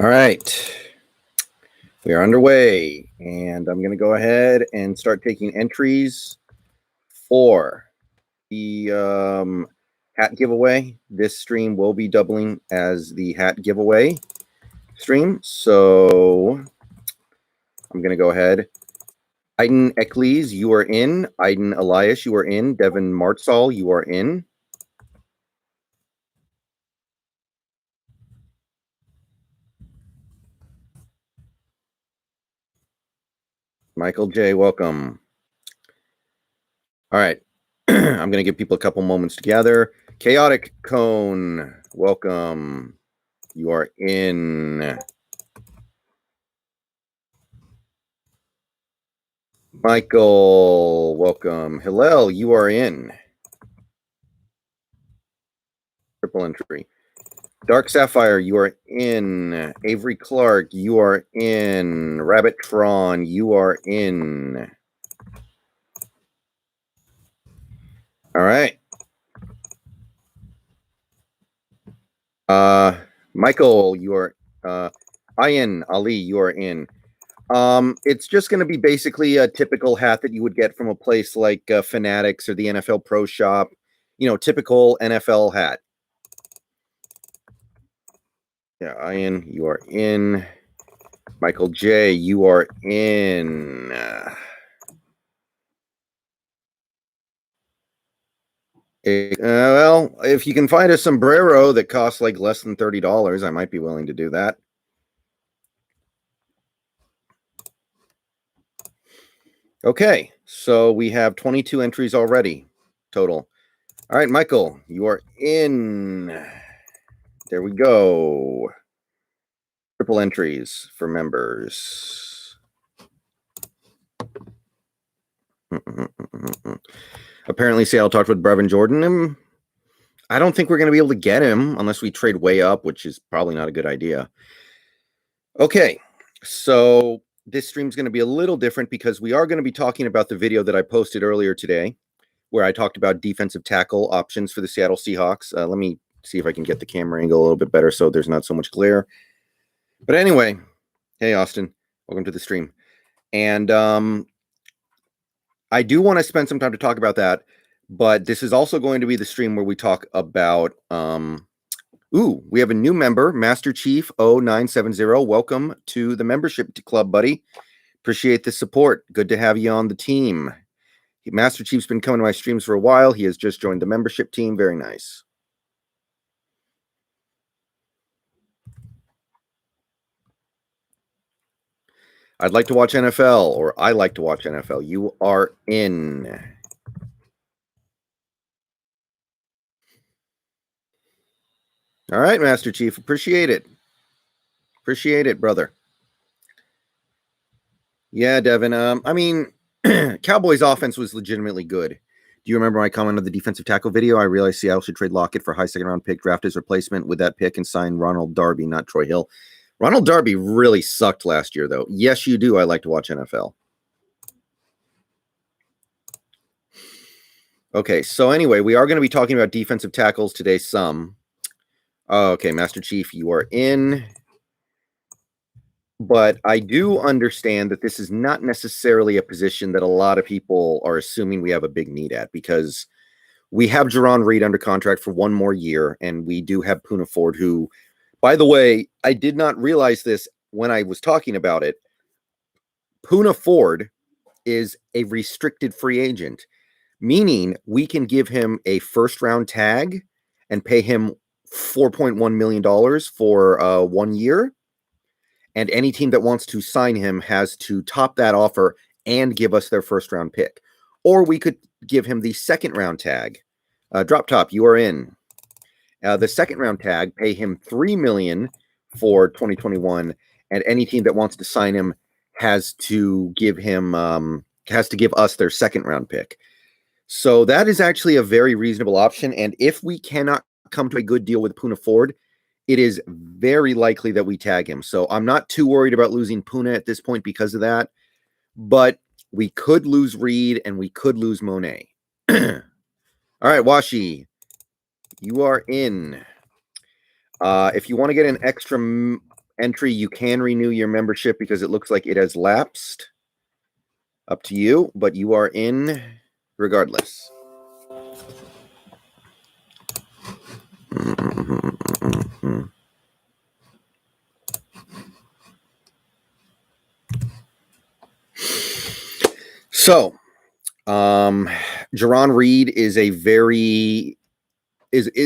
All right. We are underway, and I'm going to go ahead and start taking entries for the hat giveaway. This stream will be doubling as the hat giveaway stream. So I'm going to go ahead. Iden Eccles, you are in. Iden Elias, you are in. Devin Martzall, you are in. Michael J., welcome. All right. I'm going to give people a couple moments to gather. Chaotic Cone, welcome. You are in. Michael, welcome. Hillel, you are in. Triple entry. Dark Sapphire, you are in. Avery Clark, you are in. Rabbit Tron, you are in. All right. Michael, you are Ayaan Ali, you are in. It's just going to be basically a typical hat that you would get from a place like Fanatics or the NFL Pro Shop. You know, typical NFL hat. Yeah, Ayaan, you are in. Michael J., you are in. Well, if you can find a sombrero that costs like less than $30, I might be willing to do that. Okay, so we have 22 entries already total. All right, Michael, you are in. There we go. Triple entries for members. Apparently, Seattle talked with Brevin Jordan. I don't think we're going to be able to get him unless we trade way up, which is probably not a good idea. Okay, so this stream's going to be a little different because we are going to be talking about the video that I posted earlier today where I talked about defensive tackle options for the Seattle Seahawks. Let me see if I can get the camera angle a little bit better so there's not so much glare. But anyway, hey, Austin, welcome to the stream. And I do want to spend some time to talk about that, but this is also going to be the stream where we talk about we have a new member, Master Chief 0970. Welcome to the membership club, buddy. Appreciate the support. Good to have you on the team. Master Chief's been coming to my streams for a while. He has just joined the membership team. Very nice. I'd like to watch NFL, or I like to watch NFL. You are in. All right, Master Chief. Appreciate it. Appreciate it, brother. Yeah, Devin. I mean, Cowboys offense was legitimately good. Do you remember my comment on the defensive tackle video? I realized Seattle should trade Lockett for high second round pick, draft his replacement with that pick, and sign Ronald Darby, not Troy Hill. Ronald Darby really sucked last year, though. Yes, you do. I like to watch NFL. Okay, so anyway, we are going to be talking about defensive tackles today some. Okay, Master Chief, you are in. But I do understand that this is not necessarily a position that a lot of people are assuming we have a big need at, because we have Jerron Reed under contract for one more year, and we do have Poona Ford, who, by the way, I did not realize this when I was talking about it. Poona Ford is a restricted free agent, meaning we can give him a first-round tag and pay him $4.1 million for 1 year. And any team that wants to sign him has to top that offer and give us their first round pick. Or we could give him the second round tag. Drop top, you are in. The second round tag, pay him $3 million for 2021, and any team that wants to sign him has to give us their second round pick. So that is actually a very reasonable option. And if we cannot come to a good deal with Poona Ford, it is very likely that we tag him. So I'm not too worried about losing Poona at this point because of that. But we could lose Reed and we could lose Monet. All right, Washi, you are in. If you want to get an entry, you can renew your membership because it looks like it has lapsed. Up to you, but you are in regardless. So, Jarran Reed is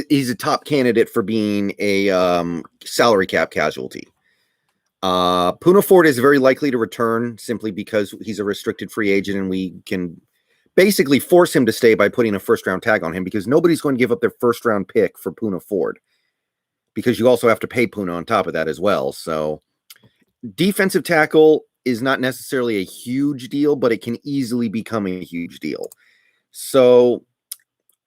he's a top candidate for being a salary cap casualty. Poona Ford is very likely to return simply because he's a restricted free agent and we can basically force him to stay by putting a first-round tag on him because nobody's going to give up their first-round pick for Poona Ford because you also have to pay Poona on top of that as well. So defensive tackle is not necessarily a huge deal, but it can easily become a huge deal. So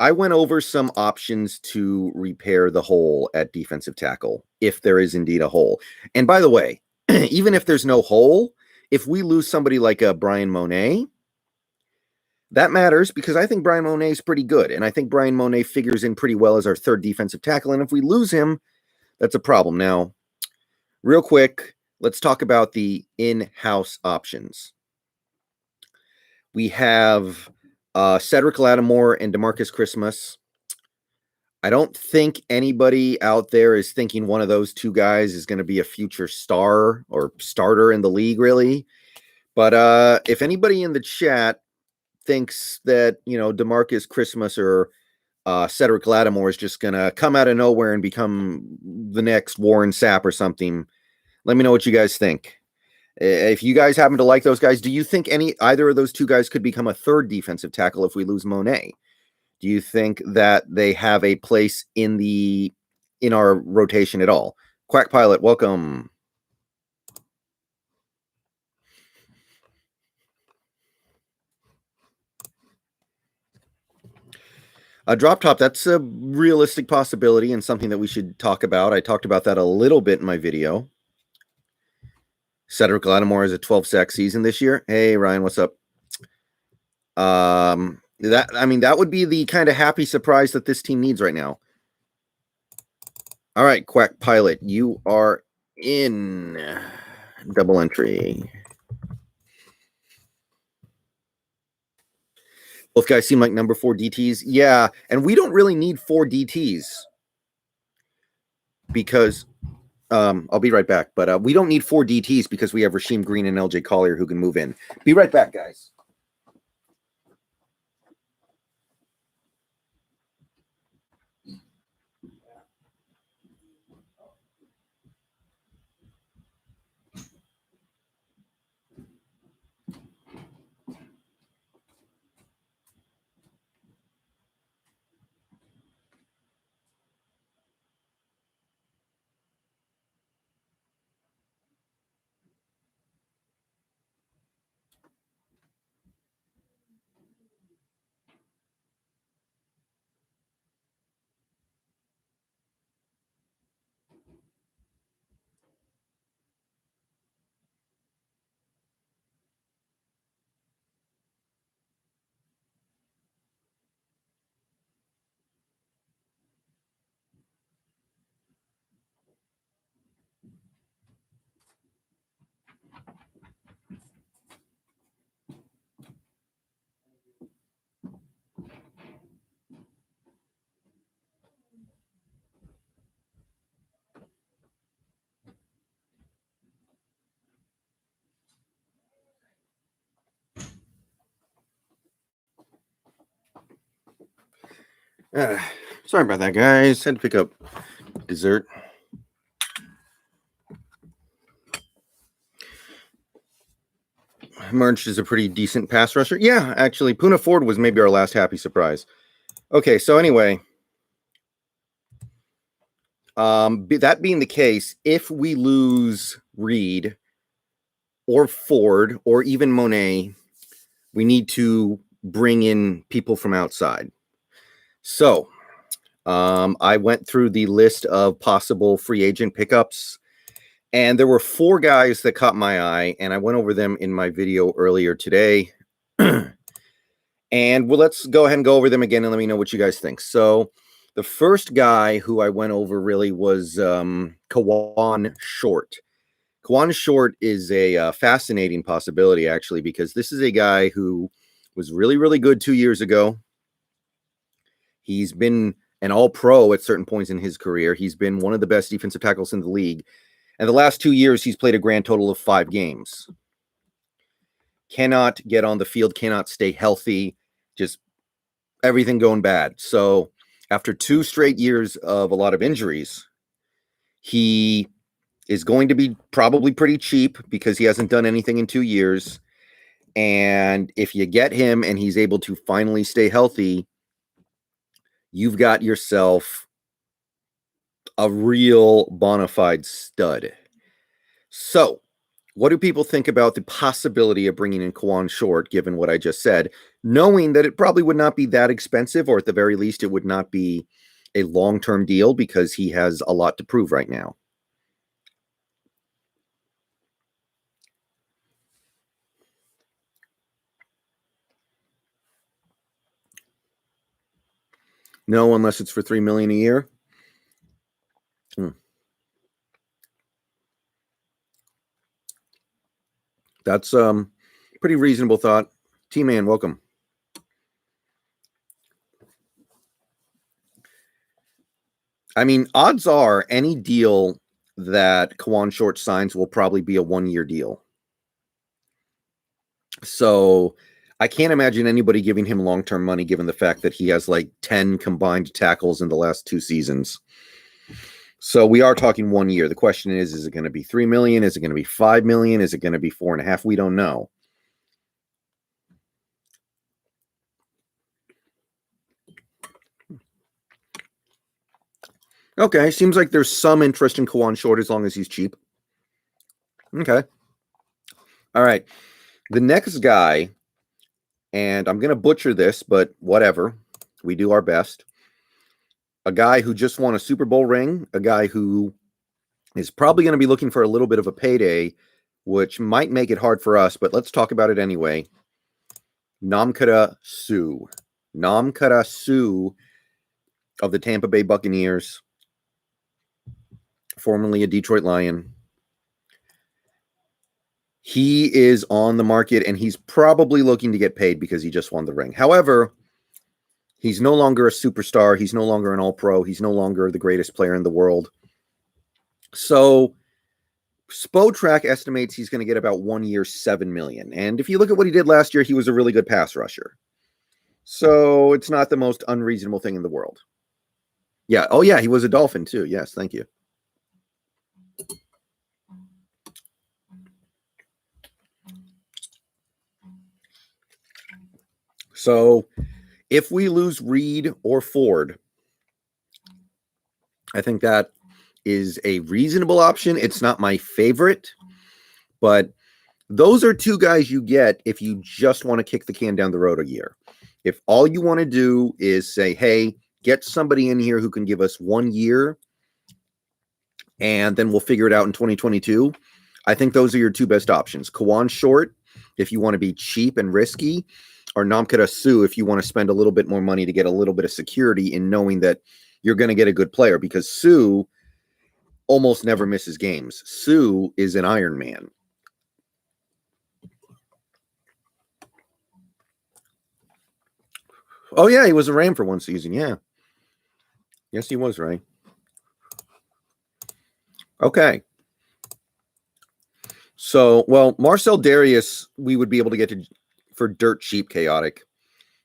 I went over some options to repair the hole at defensive tackle, if there is indeed a hole. And by the way, even if there's no hole, if we lose somebody like a Brian Monet, that matters because I think Brian Monet is pretty good. And I think Brian Monet figures in pretty well as our third defensive tackle. And if we lose him, that's a problem. Now, real quick, let's talk about the in-house options. We have Cedric Lattimore and DeMarcus Christmas. I don't think anybody out there is thinking one of those two guys is going to be a future star or starter in the league, really. But if anybody in the chat thinks that, DeMarcus Christmas or Cedric Lattimore is just going to come out of nowhere and become the next Warren Sapp or something, let me know what you guys think. If you guys happen to like those guys, do you think either of those two guys could become a third defensive tackle if we lose Monet? Do you think that they have a place in our rotation at all? Quack Pilot, welcome. Drop top, that's a realistic possibility and something that we should talk about. I talked about that a little bit in my video. Cedric Lattimore has a 12-sack season this year. Hey, Ryan, what's up? That would be the kind of happy surprise that this team needs right now. All right, Quack Pilot, you are in double entry. Both guys seem like number 4 DTs. Yeah, and we don't really need 4 DTs because I'll be right back. But we don't need 4 DTs because we have Rasheem Green and LJ Collier who can move in. Be right back, guys. Sorry about that, guys. Had to pick up dessert. March is a pretty decent pass rusher. Yeah, actually, Poona Ford was maybe our last happy surprise. Okay, so anyway, that being the case, if we lose Reed or Ford or even Monet, we need to bring in people from outside. So I went through the list of possible free agent pickups, and there were 4 guys that caught my eye, and I went over them in my video earlier today. And let's go ahead and go over them again and let me know what you guys think. So the first guy who I went over really was Kawan Short. Quan Short is a fascinating possibility, actually, because this is a guy who was really, really good 2 years ago. He's been an all-pro at certain points in his career. He's been one of the best defensive tackles in the league. And the last 2 years, he's played a grand total of 5 games. Cannot get on the field, cannot stay healthy, just everything going bad. So after 2 straight years of a lot of injuries, he is going to be probably pretty cheap because he hasn't done anything in 2 years. And if you get him and he's able to finally stay healthy, you've got yourself a real bona fide stud. So, what do people think about the possibility of bringing in Quan Short, given what I just said, knowing that it probably would not be that expensive, or at the very least, it would not be a long-term deal because he has a lot to prove right now? No, unless it's for $3 million a year. That's pretty reasonable thought. T-Man, welcome. I mean, odds are any deal that Quan Short signs will probably be a 1-year deal. So I can't imagine anybody giving him long-term money given the fact that he has like 10 combined tackles in the last 2 seasons. So we are talking 1 year. The question is it going to be $3 million? Is it going to be $5 million? Is it going to be $4.5 million? We don't know. Okay, seems like there's some interest in Quan Short as long as he's cheap. Okay. All right. The next guy, and I'm going to butcher this, but whatever. We do our best. A guy who just won a Super Bowl ring, a guy who is probably going to be looking for a little bit of a payday, which might make it hard for us, but let's talk about it anyway. Sioux. Sioux of the Tampa Bay Buccaneers, formerly a Detroit Lion. He is on the market, and he's probably looking to get paid because he just won the ring. However, he's no longer a superstar. He's no longer an all-pro. He's no longer the greatest player in the world. So Spotrac estimates he's going to get about 1 year, $7 million. And if you look at what he did last year, he was a really good pass rusher. So it's not the most unreasonable thing in the world. Yeah. Oh, yeah. He was a Dolphin, too. Yes. Thank you. So if we lose Reed or Ford, I think that is a reasonable option. It's not my favorite, but those are 2 guys you get if you just want to kick the can down the road a year. If all you want to do is say, hey, get somebody in here who can give us 1 year, and then we'll figure it out in 2022, I think those are your 2 best options. Quan Short, if you want to be cheap and risky, or Sioux, if you want to spend a little bit more money to get a little bit of security in knowing that you're going to get a good player, because Sioux almost never misses games. Sioux is an Iron Man. Oh, yeah, he was a Ram for 1 season, yeah. Yes, he was, right? Okay. So, well, Marcel Darius, we would be able to get to for dirt cheap chaotic.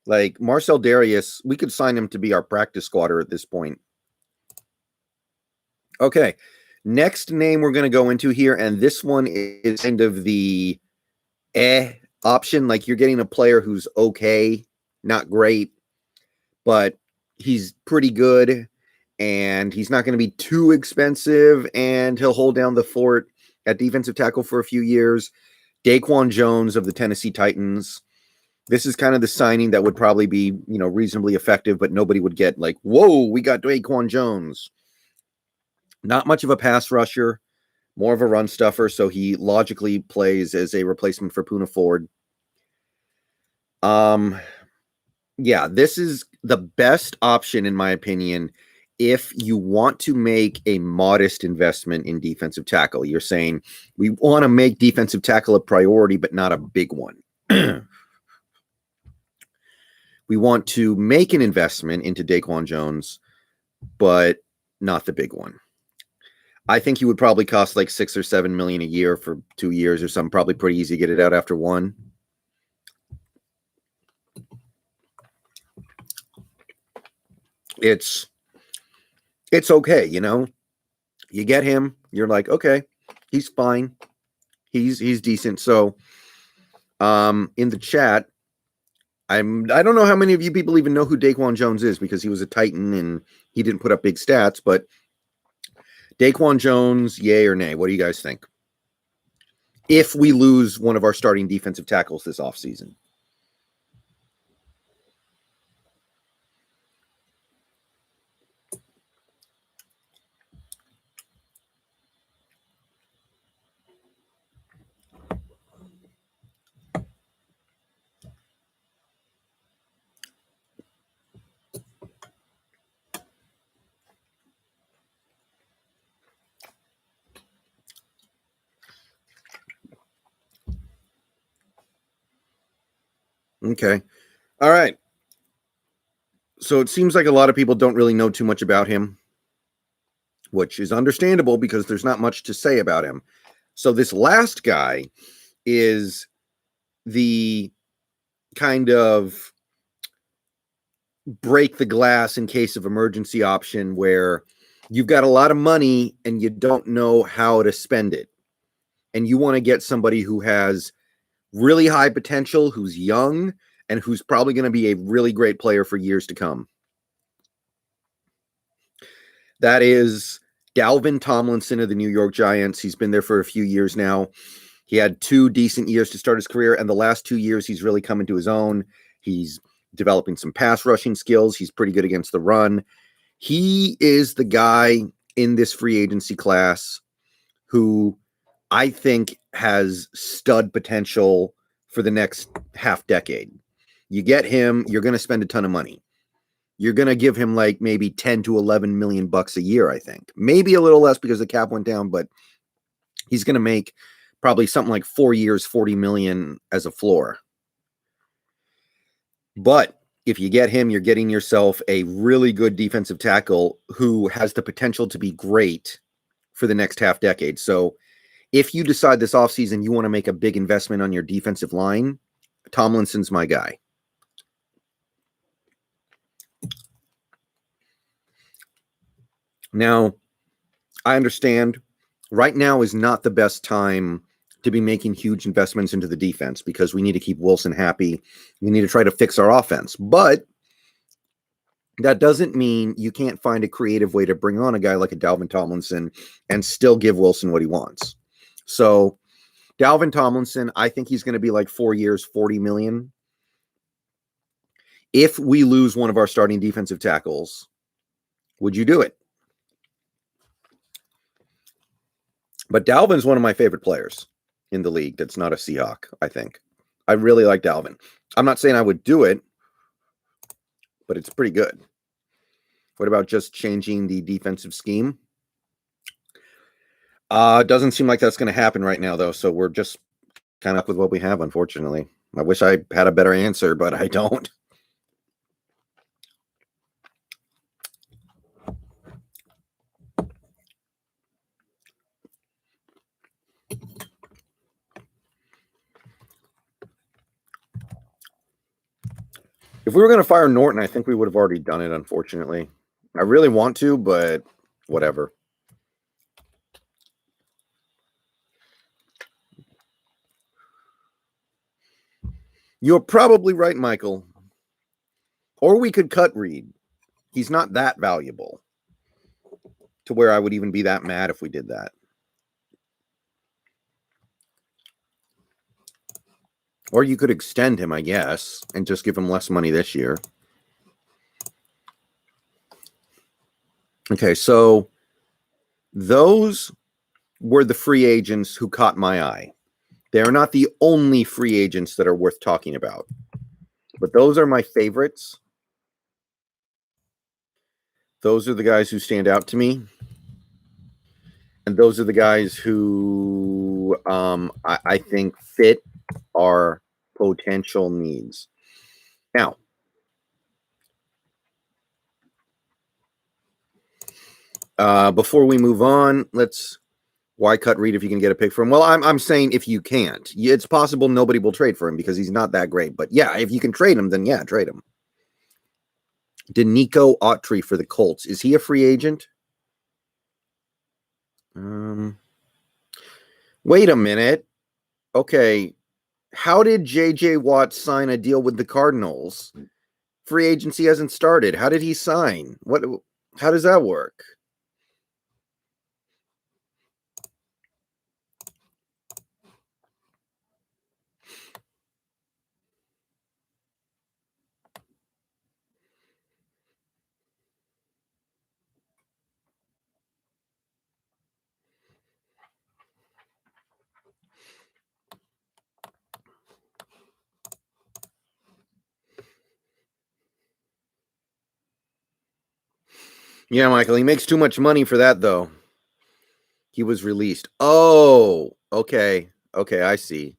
Like, Marcel Darius, we could sign him to be our practice squatter at this point. Okay. Next name we're going to go into here, and this one is kind of the option. Like, you're getting a player who's okay, not great, but he's pretty good, and he's not going to be too expensive, and he'll hold down the fort at defensive tackle for a few years. Daquan Jones of the Tennessee Titans. This is kind of the signing that would probably be, reasonably effective, but nobody would get like, whoa, we got Daquan Jones. Not much of a pass rusher, more of a run stuffer, so he logically plays as a replacement for Poona Ford. Yeah, this is the best option, in my opinion, if you want to make a modest investment in defensive tackle, you're saying we want to make defensive tackle a priority, but not a big one. We want to make an investment into Daquan Jones, but not the big one. I think he would probably cost like $6 or $7 million a year for 2 years or something. Probably pretty easy to get it out after one. It's okay, you know. You get him, you're like, okay, he's fine. He's decent. So in the chat, I don't know how many of you people even know who Daquan Jones is, because he was a Titan and he didn't put up big stats, but Daquan Jones, yay or nay? What do you guys think? If we lose one of our starting defensive tackles this offseason. Okay. All right. So it seems like a lot of people don't really know too much about him, which is understandable because there's not much to say about him. So this last guy is the kind of break the glass in case of emergency option where you've got a lot of money and you don't know how to spend it. And you want to get somebody who has really high potential, who's young, and who's probably going to be a really great player for years to come. That is Dalvin Tomlinson of the New York Giants. He's been there for a few years now. He had 2 decent years to start his career, and the last 2 years he's really come into his own. He's developing some pass rushing skills. He's pretty good against the run. He is the guy in this free agency class who I think has stud potential for the next half decade. You get him, you're going to spend a ton of money. You're going to give him like maybe 10 to 11 million bucks a year, I think. Maybe a little less because the cap went down, but he's going to make probably something like 4 years, 40 million as a floor. But if you get him, you're getting yourself a really good defensive tackle who has the potential to be great for the next half decade. So if you decide this offseason you want to make a big investment on your defensive line, Tomlinson's my guy. Now, I understand right now is not the best time to be making huge investments into the defense because we need to keep Wilson happy. We need to try to fix our offense. But that doesn't mean you can't find a creative way to bring on a guy like a Dalvin Tomlinson and still give Wilson what he wants. So Dalvin Tomlinson, I think he's going to be like 4 years, 40 million. If we lose one of our starting defensive tackles, would you do it? But Dalvin's one of my favorite players in the league that's not a Seahawk, I think. I really like Dalvin. I'm not saying I would do it, but it's pretty good. What about just changing the defensive scheme? Doesn't seem like that's going to happen right now, though, so we're just kind of up with what we have, unfortunately. I wish I had a better answer, but I don't. If we were going to fire Norton, I think we would have already done it, unfortunately. I really want to, but whatever. You're probably right, Michael. Or we could cut Reed. He's not that valuable to where I would even be that mad if we did that. Or you could extend him, I guess, and just give him less money this year. Okay, so those were the free agents who caught my eye. They are not the only free agents that are worth talking about, but those are my favorites. Those are the guys who stand out to me. And those are the guys who I think fit our potential needs. Now, before we move on, why cut Reed if you can get a pick for him? Well, I'm saying if you can't, it's possible nobody will trade for him because he's not that great. But yeah, if you can trade him, then yeah, trade him. Denico Autry for the Colts. Is he a free agent? Wait a minute. Okay. How did J.J. Watt sign a deal with the Cardinals? Free agency hasn't started. How did he sign? How does that work? Yeah, Michael, he makes too much money for that, though. He was released. Oh, okay. Okay, I see.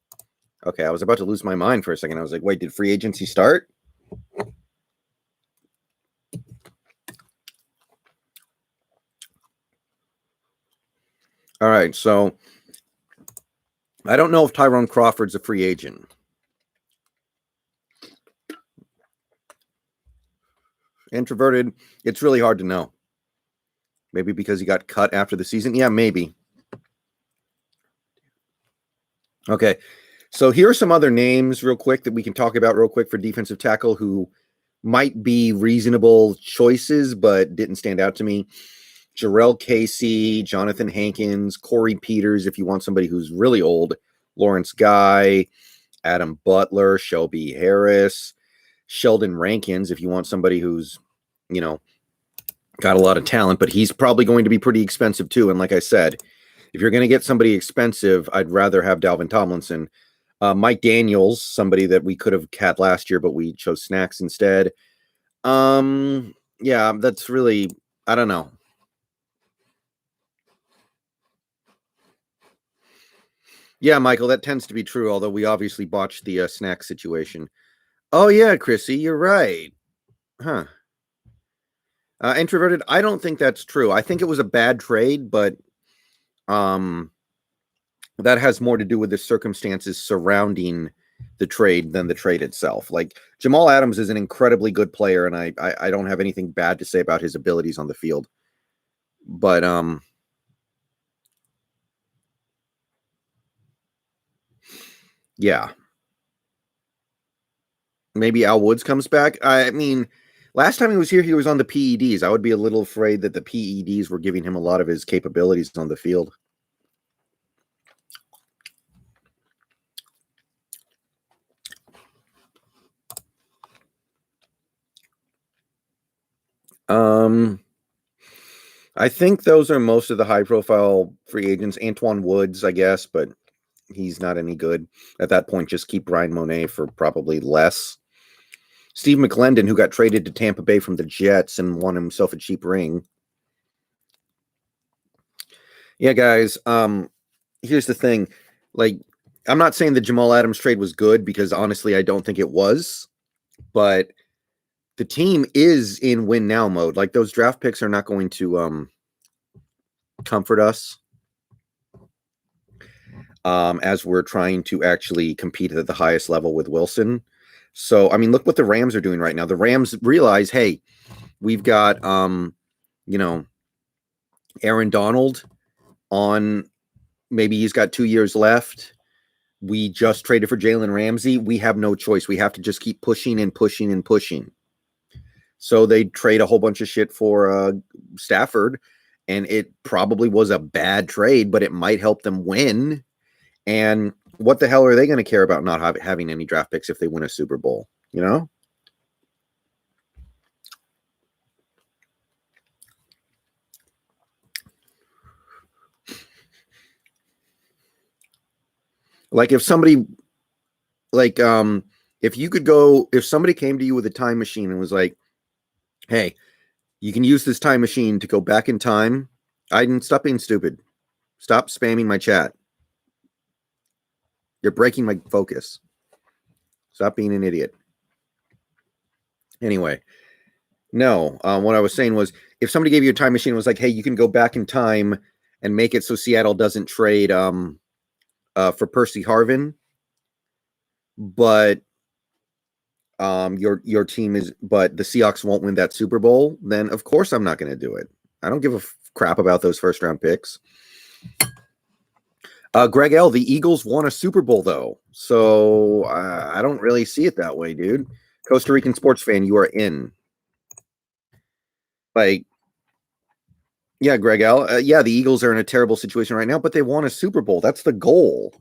Okay, I was about to lose my mind for a second. I was like, wait, did free agency start? All right, so I don't know if Tyrone Crawford's a free agent. Introverted, it's really hard to know. Maybe because he got cut after the season? Yeah, maybe. Okay, so here are some other names real quick that we can talk about real quick for defensive tackle who might be reasonable choices, but didn't stand out to me. Jarrell Casey, Jonathan Hankins, Corey Peters, if you want somebody who's really old, Lawrence Guy, Adam Butler, Shelby Harris, Sheldon Rankins, if you want somebody who's, got a lot of talent, but he's probably going to be pretty expensive too. And like I said, if you're going to get somebody expensive, I'd rather have Dalvin Tomlinson. Mike Daniels, somebody that we could have had last year, but we chose Snacks instead. Yeah, that's really, I don't know. Yeah, Michael, that tends to be true, although we obviously botched the snack situation. Oh, yeah, Chrissy, you're right. Huh. Introverted, I don't think that's true. I think it was a bad trade, but that has more to do with the circumstances surrounding the trade than the trade itself. Like, Jamal Adams is an incredibly good player, and I don't have anything bad to say about his abilities on the field. But yeah. Maybe Al Woods comes back. I mean, last time he was here, he was on the PEDs. I would be a little afraid that the PEDs were giving him a lot of his capabilities on the field. I think those are most of the high-profile free agents. Antoine Woods, I guess, but he's not any good. At that point, just keep Brian Monet for probably less. Steve McClendon, who got traded to Tampa Bay from the Jets and won himself a cheap ring. Yeah, guys, here's the thing. Like, I'm not saying the Jamal Adams trade was good because honestly, I don't think it was. But the team is in win now mode. Like, those draft picks are not going to comfort us as we're trying to actually compete at the highest level with Wilson. So, I mean, look what the Rams are doing right now. The Rams realize, hey, we've got, Aaron Donald on, maybe he's got 2 years left. We just traded for Jalen Ramsey. We have no choice. We have to just keep pushing and pushing and pushing. So they trade a whole bunch of shit for Stafford, and it probably was a bad trade, but it might help them win. And what the hell are they going to care about not having any draft picks if they win a Super Bowl? You know? Like if somebody, like if you could go, if somebody came to you with a time machine and was like, hey, You can use this time machine to go back in time. Aiden, stop being stupid. Stop spamming my chat. You're breaking my focus. Stop being an idiot. Anyway, no. What I was saying was, if somebody gave you a time machine and was like, hey, you can go back in time and make it so Seattle doesn't trade for Percy Harvin, but your team is, but the Seahawks won't win that Super Bowl, then of course I'm not going to do it. I don't give a crap about those first round picks. Greg L, the Eagles won a Super Bowl though, so I don't really see it that way, dude. Costa Rican sports fan, you are in. Like, yeah, Greg L. Yeah, the Eagles are in a terrible situation right now, but they won a Super Bowl. That's the goal.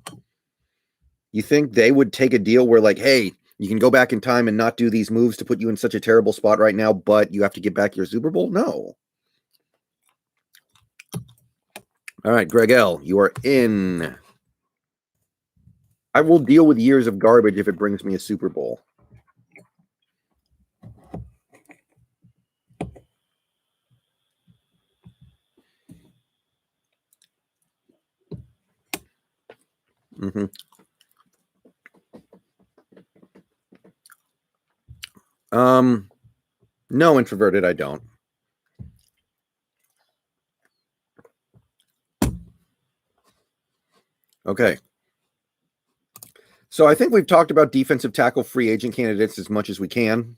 You think they would take a deal where, like, hey, you can go back in time and not do these moves to put you in such a terrible spot right now, but you have to get back your Super Bowl? No. All right, Greg L., you are in. I will deal with years of garbage if it brings me a Super Bowl. Mm-hmm. No, introverted, I don't. Okay. So I think we've talked about defensive tackle free agent candidates as much as we can.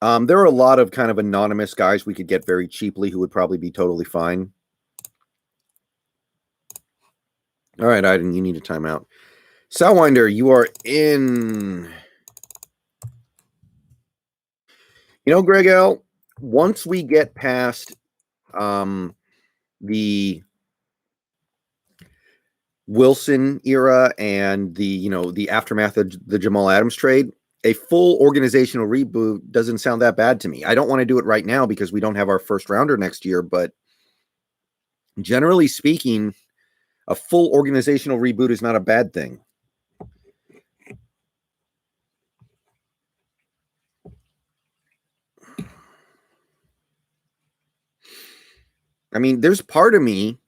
There are a lot of kind of anonymous guys we could get very cheaply who would probably be totally fine. All right, Aiden, you need a timeout. Salwinder, you are in. You know, Greg L., once we get past the Wilson era and the aftermath of the Jamal Adams trade, a full organizational reboot doesn't sound that bad to me. I don't want to do it right now because we don't have our first rounder next year, but generally speaking, a full organizational reboot is not a bad thing. I mean, there's part of me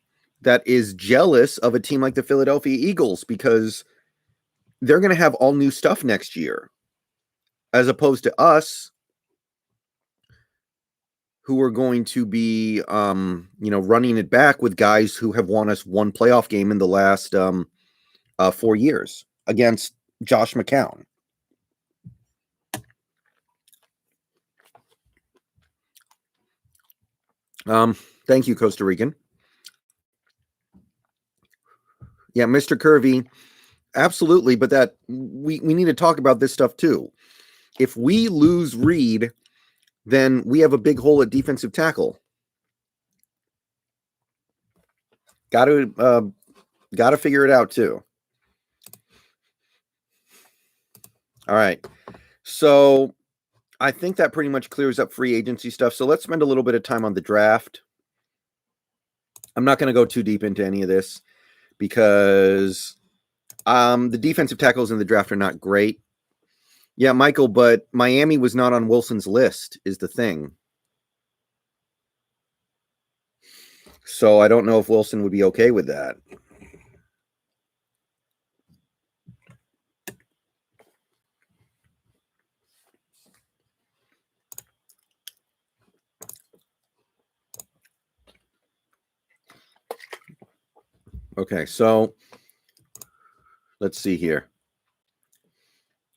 that is jealous of a team like the Philadelphia Eagles because they're going to have all new stuff next year, as opposed to us, who are going to be, running it back with guys who have won us one playoff game in the last 4 years against Josh McCown. Thank you, Costa Rican. Yeah, Mr. Curvy, absolutely, but that we need to talk about this stuff too. If we lose Reed, then we have a big hole at defensive tackle. Got to figure it out too. All right. So I think that pretty much clears up free agency stuff. So let's spend a little bit of time on the draft. I'm not going to go too deep into any of this because the defensive tackles in the draft are not great. Yeah, Michael, but Miami was not on Wilson's list is the thing. So I don't know if Wilson would be okay with that. Okay, so let's see here.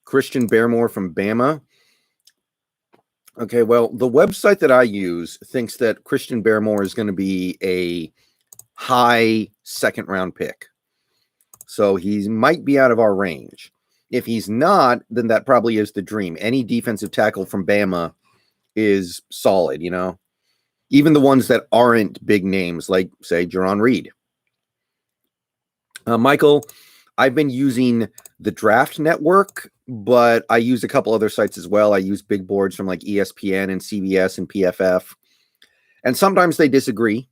Christian Barmore from Bama. Okay, well, the website that I use thinks that Christian Barmore is going to be a high second-round pick. So he might be out of our range. If he's not, then that probably is the dream. Any defensive tackle from Bama is solid, even the ones that aren't big names, like, say, Jaron Reed. Michael, I've been using the Draft Network, but I use a couple other sites as well. I use big boards from like ESPN and CBS and PFF. And sometimes they disagree,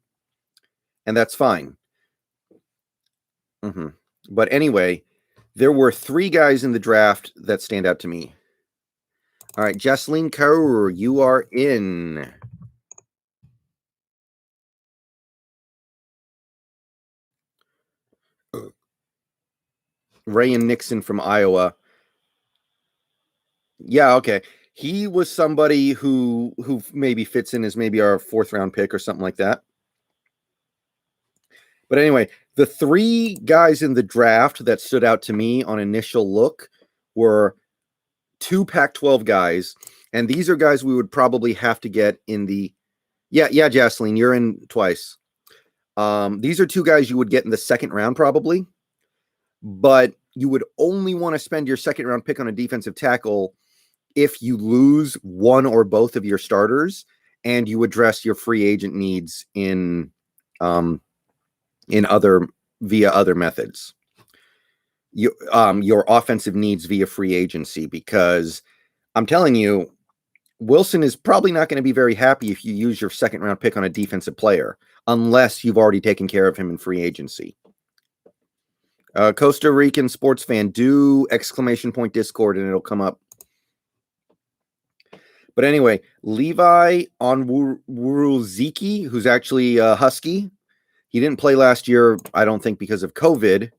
and that's fine. But anyway, there were 3 guys in the draft that stand out to me. All right, Jesseline Kaur, you are in. Ray and Nixon from Iowa. Yeah, okay. He was somebody who maybe fits in as maybe our 4th round pick or something like that. But anyway, the 3 guys in the draft that stood out to me on initial look were 2 Pac-12 guys, and these are guys we would probably have to get in the yeah, Jocelyn, you're in twice. These are 2 guys you would get in the 2nd round probably, but you would only want to spend your 2nd round pick on a defensive tackle if you lose one or both of your starters and you address your free agent needs in other methods. Your offensive needs via free agency, because I'm telling you, Wilson is probably not going to be very happy if you use your 2nd round pick on a defensive player, unless you've already taken care of him in free agency. Costa Rican sports fan, do ! Discord and it'll come up. But anyway, Levi Onwuzurike, who's actually a Husky. He didn't play last year, I don't think, because of COVID,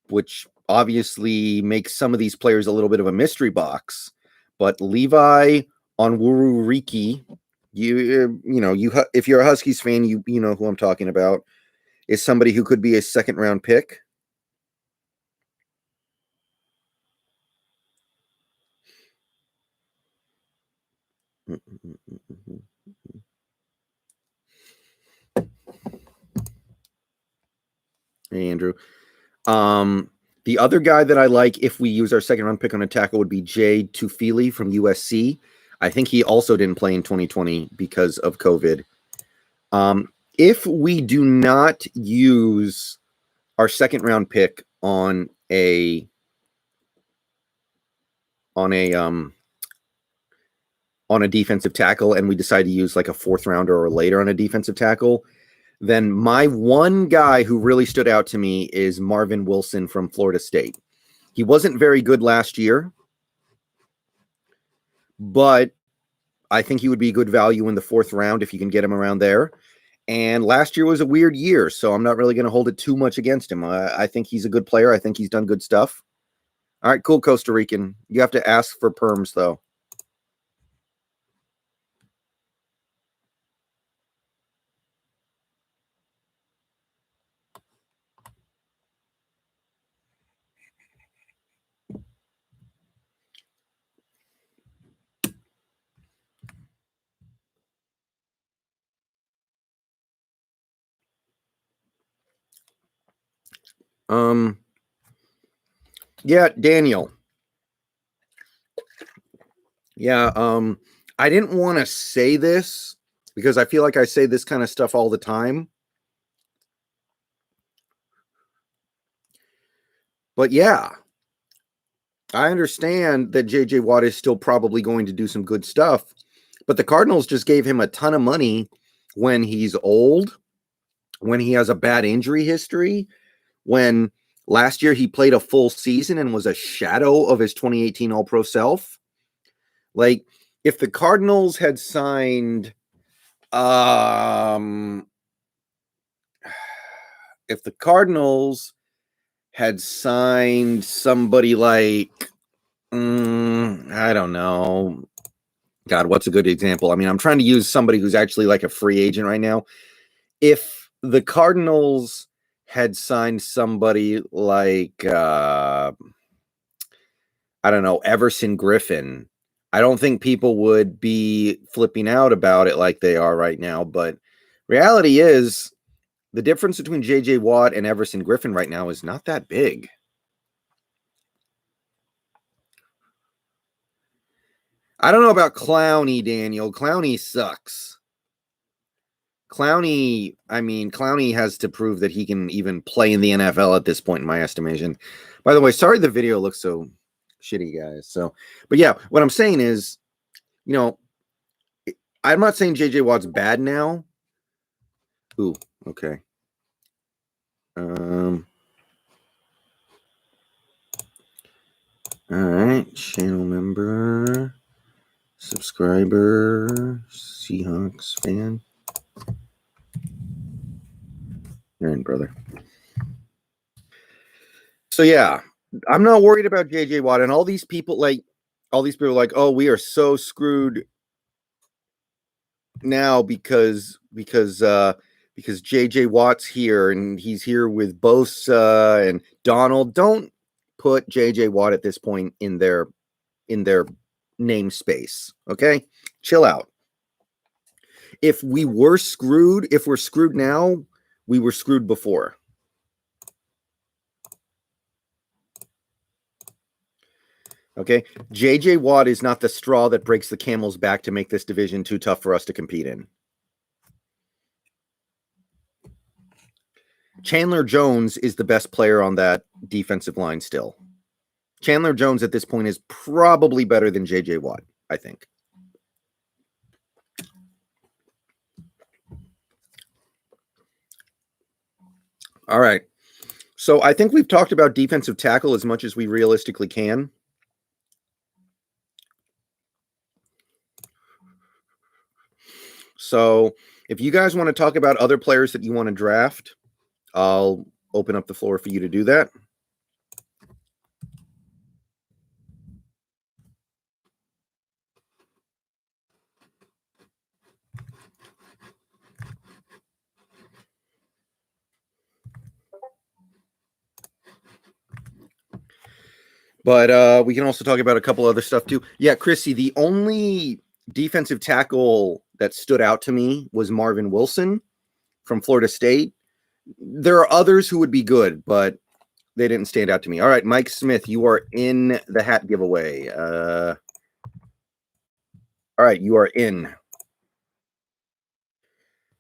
which obviously makes some of these players a little bit of a mystery box. But Levi Onwuzurike, if you're a Huskies fan, you know who I'm talking about, is somebody who could be a 2nd round pick. Hey, Andrew. The other guy that I like, if we use our 2nd round pick on a tackle, would be Jay Tufili from USC. I think he also didn't play in 2020 because of COVID. If we do not use our 2nd round pick on a defensive tackle, and we decide to use like a 4th rounder or later on a defensive tackle, then my one guy who really stood out to me is Marvin Wilson from Florida State. He wasn't very good last year, but I think he would be good value in the 4th round if you can get him around there. And last year was a weird year, so I'm not really going to hold it too much against him. I think he's a good player. I think he's done good stuff. All right, cool, Costa Rican. You have to ask for perms, though. Yeah, Daniel. Yeah, I didn't want to say this because I feel like I say this kind of stuff all the time. But yeah, I understand that JJ Watt is still probably going to do some good stuff, but the Cardinals just gave him a ton of money when he's old, when he has a bad injury history, when last year he played a full season and was a shadow of his 2018 All-Pro self. Like, if the Cardinals had signed somebody like, I don't know. God, what's a good example? I mean, I'm trying to use somebody who's actually like a free agent right now. If the Cardinals had signed somebody like, I don't know, Everson Griffin, I don't think people would be flipping out about it like they are right now. But reality is, the difference between JJ Watt and Everson Griffin right now is not that big. I don't know about Clowney, Daniel. Clowney sucks. Clowney has to prove that he can even play in the NFL at this point, in my estimation. By the way, sorry the video looks so shitty, guys. So, but yeah, what I'm saying is, I'm not saying JJ Watt's bad now. Ooh, okay. All right, channel member. Subscriber, Seahawks fan. You're in, brother. So yeah, I'm not worried about JJ Watt, and all these people are like, oh, we are so screwed now because JJ Watt's here and he's here with Bosa and Donald. Don't put JJ Watt at this point in their namespace. Okay, chill out. If we're screwed now, we were screwed before. Okay, JJ Watt is not the straw that breaks the camel's back to make this division too tough for us to compete in. Chandler Jones is the best player on that defensive line still. Chandler Jones at this point is probably better than JJ Watt, I think. All right. So I think we've talked about defensive tackle as much as we realistically can. So if you guys want to talk about other players that you want to draft, I'll open up the floor for you to do that. But we can also talk about a couple other stuff too. Yeah, Chrissy, the only defensive tackle that stood out to me was Marvin Wilson from Florida State. There are others who would be good, but they didn't stand out to me. All right, Mike Smith, you are in the hat giveaway. All right, you are in.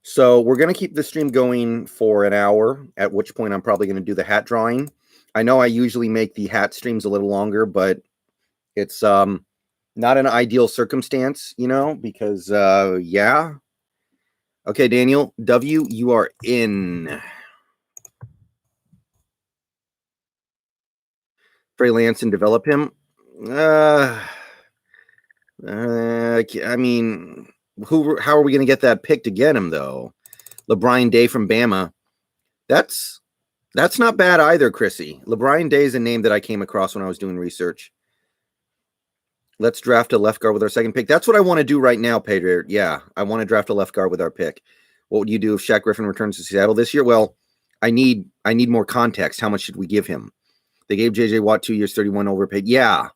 So we're going to keep the stream going for an hour, at which point I'm probably going to do the hat drawing. I know I usually make the hat streams a little longer, but it's not an ideal circumstance, because yeah. Okay, Daniel W., you are in. Trey Lance and develop him. I mean, how are we going to get that pick to get him though? LeBron Day from Bama. That's not bad either, Chrissy. LeBron Day is a name that I came across when I was doing research. Let's draft a left guard with our second pick. That's what I want to do right now, Pedro. Yeah, I want to draft a left guard with our pick. What would you do if Shaq Griffin returns to Seattle this year? Well, I need more context. How much should we give him? They gave JJ Watt 2 years, 31 overpaid. Yeah,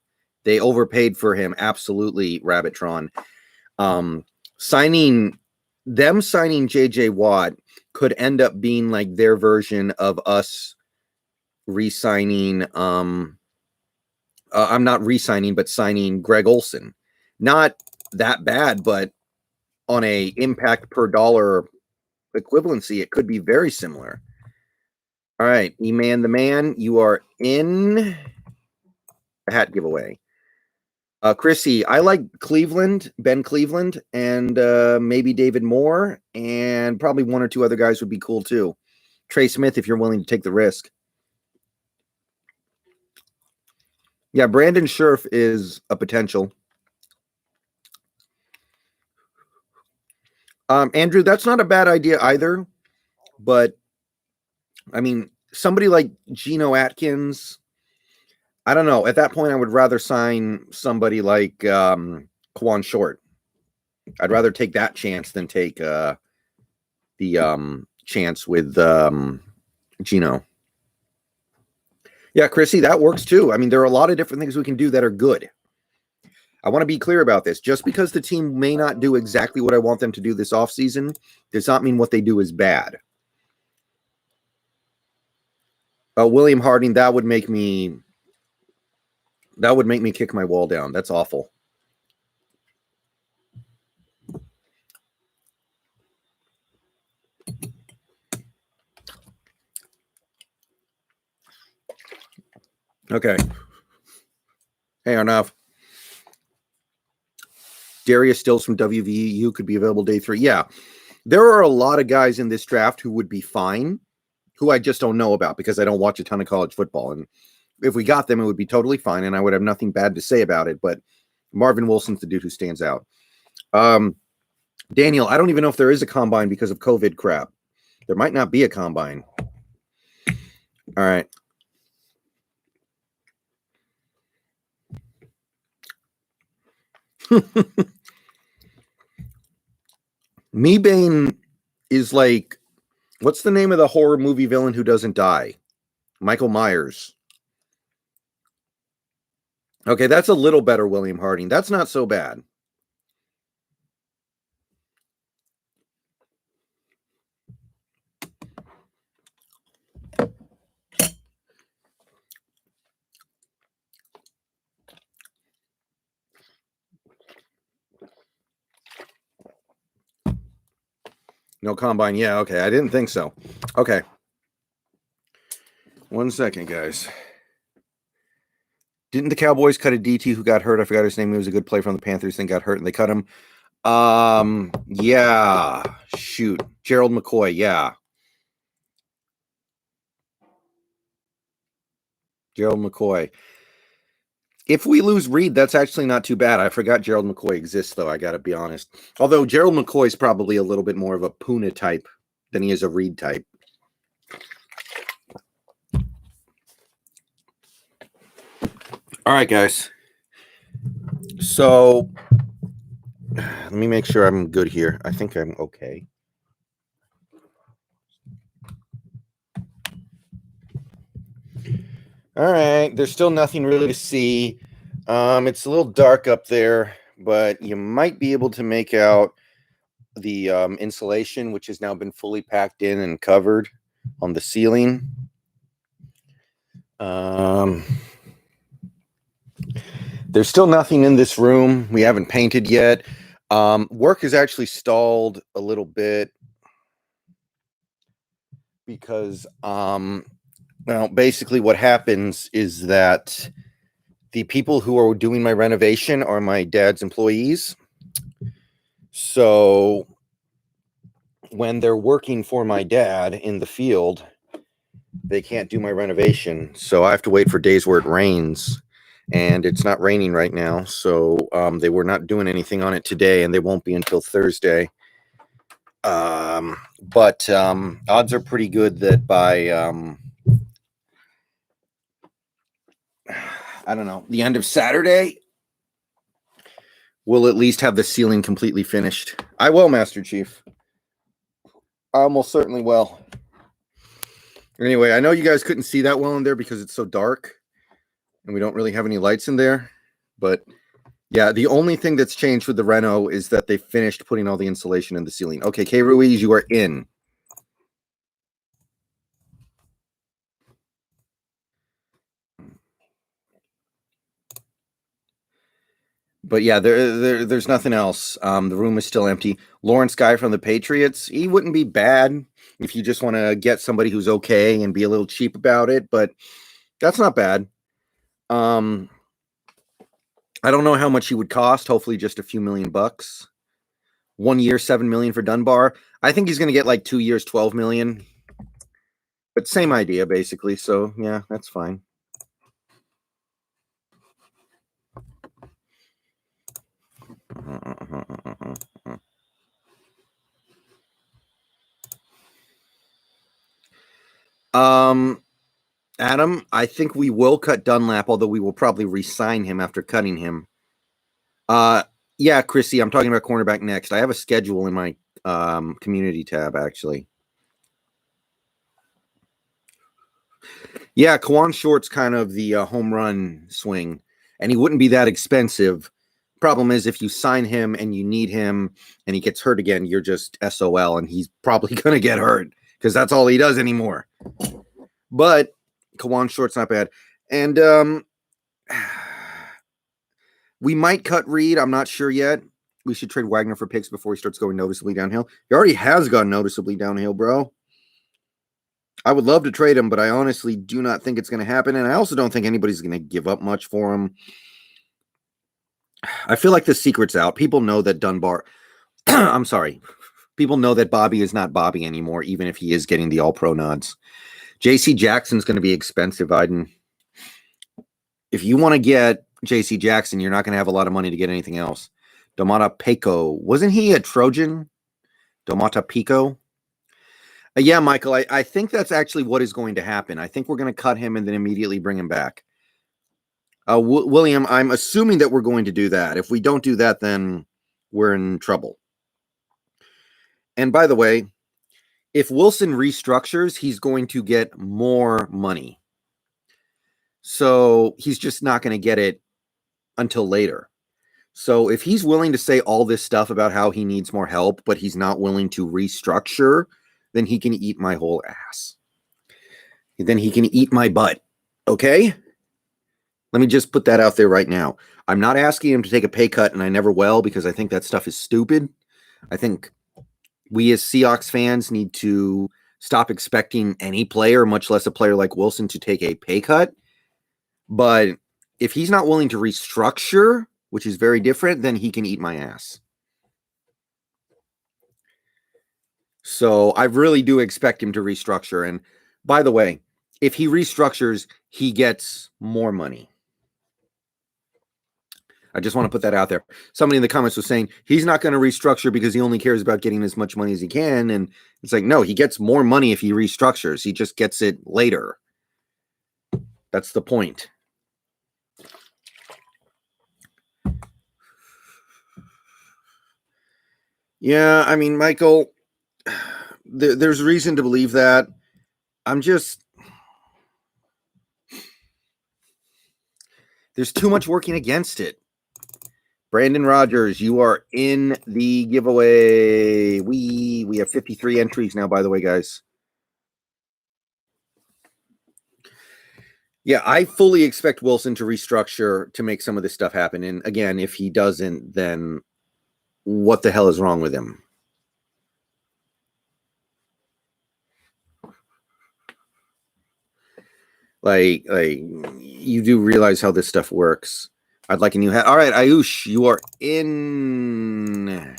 they overpaid for him. Absolutely, Rabbittron. Signing JJ Watt could end up being like their version of us re-signing. I'm not re-signing, but signing Greg Olsen. Not that bad, but on a impact per dollar equivalency, it could be very similar. All right, E-Man the Man, you are in the hat giveaway. Chrissy, I like Ben Cleveland, and maybe David Moore, and probably one or two other guys would be cool too. Trey Smith, if you're willing to take the risk. Yeah, Brandon Scherf is a potential. Andrew, that's not a bad idea either, but I mean, somebody like Geno Atkins, I don't know. At that point, I would rather sign somebody like Quan Short. I'd rather take that chance than take the chance with Geno. Yeah, Chrissy, that works too. I mean, there are a lot of different things we can do that are good. I want to be clear about this. Just because the team may not do exactly what I want them to do this offseason does not mean what they do is bad. William Harding, that would make me kick my wall down. That's awful. Okay. Hey, Arnav. Darius Stills from WVU could be available day 3. Yeah. There are a lot of guys in this draft who would be fine, who I just don't know about because I don't watch a ton of college football. And if we got them, it would be totally fine, and I would have nothing bad to say about it. But Marvin Wilson's the dude who stands out. Daniel, I don't even know if there is a combine because of COVID crap. There might not be a combine. All right. Meebane is like, what's the name of the horror movie villain who doesn't die? Michael Myers. Okay, that's a little better, William Harding. That's not so bad. No combine. Yeah, okay. I didn't think so. Okay. 1 second, guys. Didn't the Cowboys cut a DT who got hurt? I forgot his name. He was a good player from the Panthers, then got hurt, and they cut him. Yeah. Shoot. Gerald McCoy, yeah. Gerald McCoy. If we lose Reed, that's actually not too bad. I forgot Gerald McCoy exists, though, I got to be honest. Although Gerald McCoy is probably a little bit more of a Puna type than he is a Reed type. All right, guys. So let me make sure I'm good here. I think I'm okay. All right. There's still nothing really to see. It's a little dark up there, but you might be able to make out the insulation, which has now been fully packed in and covered on the ceiling. There's still nothing in this room. We haven't painted yet. Work is actually stalled a little bit because, well, basically what happens is that the people who are doing my renovation are my dad's employees. So when they're working for my dad in the field, they can't do my renovation. So I have to wait for days where it rains. And it's not raining right now, so they were not doing anything on it today, and they won't be until Thursday. But odds are pretty good that by, I don't know, the end of Saturday, we'll at least have the ceiling completely finished. I will, Master Chief. I almost certainly will. Anyway, I know you guys couldn't see that well in there because it's so dark. And we don't really have any lights in there, but yeah, the only thing that's changed with the reno is that they finished putting all the insulation in the ceiling. Okay, K. Ruiz, you are in. But yeah, there's nothing else. The room is still empty. Lawrence Guy from the Patriots, he wouldn't be bad if you just want to get somebody who's okay and be a little cheap about it, but that's not bad. I don't know how much he would cost. Hopefully just a few $1 million. 1 year, $7 million for Dunbar. I think he's going to get like 2 years, $12 million. But same idea, basically. So yeah, that's fine. Adam, I think we will cut Dunlap, although we will probably re-sign him after cutting him. Yeah, Chrissy, I'm talking about cornerback next. I have a schedule in my community tab, actually. Yeah, Kawan Short's kind of the home run swing, and he wouldn't be that expensive. Problem is, if you sign him and you need him and he gets hurt again, you're just SOL, and he's probably going to get hurt because that's all he does anymore. But Kawan Short's not bad. And we might cut Reed. I'm not sure yet. We should trade Wagner for picks before he starts going noticeably downhill. He already has gone noticeably downhill, bro. I would love to trade him, but I honestly do not think it's going to happen. And I also don't think anybody's going to give up much for him. I feel like the secret's out. People know that Dunbar, I'm sorry. People know that Bobby is not Bobby anymore, even if he is getting the all-pro nods. JC Jackson's going to be expensive, Iden. If you want to get J.C. Jackson, you're not going to have a lot of money to get anything else. Domata Pico. Wasn't he a Trojan? Domata Pico? Yeah, Michael, I think that's actually what is going to happen. I think we're going to cut him and then immediately bring him back. William, I'm assuming that we're going to do that. If we don't do that, then we're in trouble. And by the way, if Wilson restructures, he's going to get more money. So he's just not going to get it until later. So if he's willing to say all this stuff about how he needs more help, but he's not willing to restructure, then he can eat my whole ass. Then he can eat my butt. Okay? Let me just put that out there right now. I'm not asking him to take a pay cut, and I never will, because I think that stuff is stupid. I think we as Seahawks fans need to stop expecting any player, much less a player like Wilson, to take a pay cut. But if he's not willing to restructure, which is very different, then he can eat my ass. So I really do expect him to restructure. And by the way, if he restructures, he gets more money. I just want to put that out there. Somebody in the comments was saying he's not going to restructure because he only cares about getting as much money as he can. And it's like, no, he gets more money if he restructures. He just gets it later. That's the point. Yeah, I mean, Michael, there's reason to believe that. There's too much working against it. Brandon Rogers, you are in the giveaway. We have 53 entries now, by the way, guys. Yeah, I fully expect Wilson to restructure to make some of this stuff happen. And again, if he doesn't, then what the hell is wrong with him? Like you do realize how this stuff works. I'd like a new hat. All right, Ayush, you are in.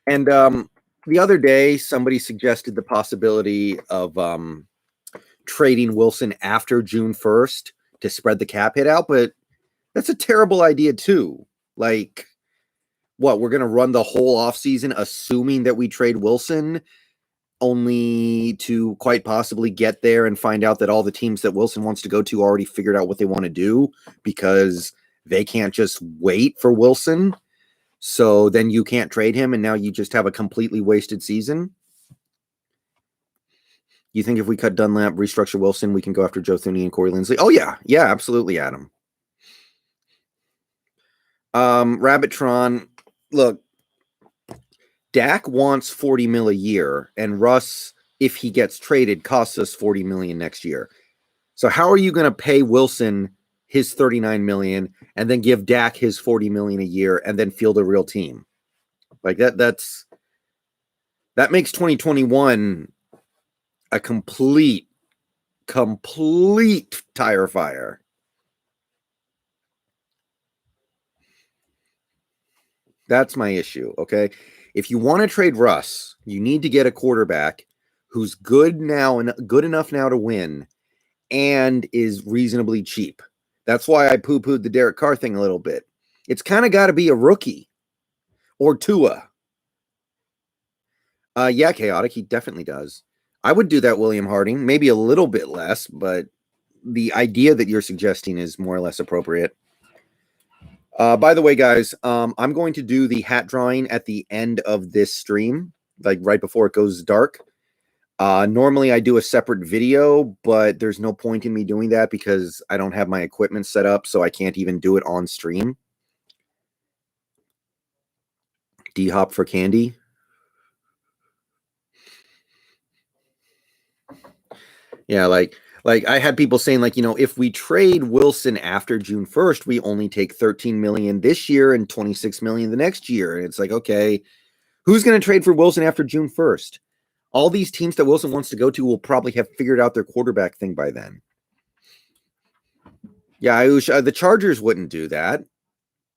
And the other day, somebody suggested the possibility of trading Wilson after June 1st to spread the cap hit out, but that's a terrible idea too. Like, what, we're going to run the whole offseason assuming that we trade Wilson, only to quite possibly get there and find out that all the teams that Wilson wants to go to already figured out what they want to do because they can't just wait for Wilson. So then you can't trade him, and now you just have a completely wasted season. You think if we cut Dunlap, restructure Wilson, we can go after Joe Thuney and Corey Linsley? Oh, yeah. Yeah, absolutely, Adam. Rabbitron, look, Dak wants $40 million a year, and Russ, if he gets traded, costs us $40 million next year. So how are you going to pay Wilson his $39 million and then give Dak his $40 million a year and then field a real team? Like that makes 2021 a complete tire fire. That's my issue, okay? If you want to trade Russ, you need to get a quarterback who's good now and good enough now to win and is reasonably cheap. That's why I poo-pooed the Derek Carr thing a little bit. It's kind of got to be a rookie or Tua. Yeah, Chaotic, he definitely does. I would do that, William Harding. Maybe a little bit less, but the idea that you're suggesting is more or less appropriate. By the way, guys, I'm going to do the hat drawing at the end of this stream, like right before it goes dark. Normally I do a separate video, but there's no point in me doing that because I don't have my equipment set up, so I can't even do it on stream. D-hop for candy. Yeah, like I had people saying, like, if we trade Wilson after June 1st, we only take $13 million this year and $26 million the next year. And it's like, okay, who's going to trade for Wilson after June 1st? All these teams that Wilson wants to go to will probably have figured out their quarterback thing by then. Yeah, the Chargers wouldn't do that.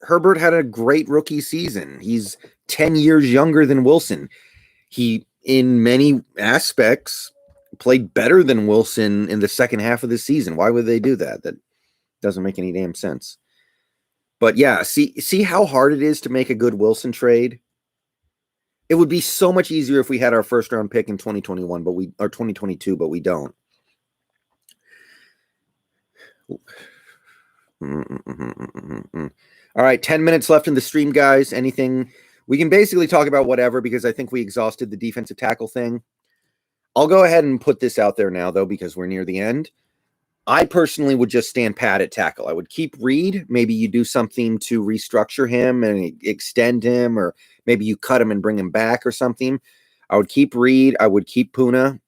Herbert had a great rookie season. He's 10 years younger than Wilson. He, in many aspects, played better than Wilson in the second half of the season. Why would they do that? That doesn't make any damn sense. But yeah, see how hard it is to make a good Wilson trade. It would be so much easier if we had our first round pick in 2021, or 2022, but we don't. All right, 10 minutes left in the stream, guys. Anything? We can basically talk about whatever because I think we exhausted the defensive tackle thing. I'll go ahead and put this out there now, though, because we're near the end. I personally would just stand pat at tackle. I would keep Reed. Maybe you do something to restructure him and extend him, or maybe you cut him and bring him back or something. I would keep Reed. I would keep Puna.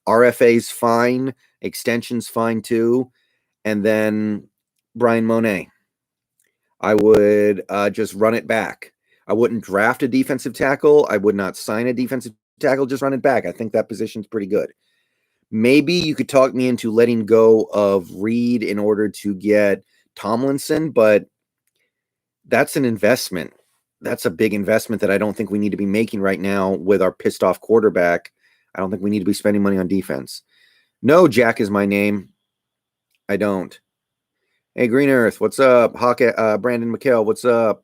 RFA's fine. Extension's fine too. And then Brian Monet. I would just run it back. I wouldn't draft a defensive tackle. I would not sign a defensive tackle. Just run it back. I think that position's pretty good. Maybe you could talk me into letting go of Reed in order to get Tomlinson, but that's an investment. That's a big investment that I don't think we need to be making right now with our pissed off quarterback. I don't think we need to be spending money on defense. No, Jack is my name. I don't. Hey, Green Earth, what's up? Brandon McHale, what's up?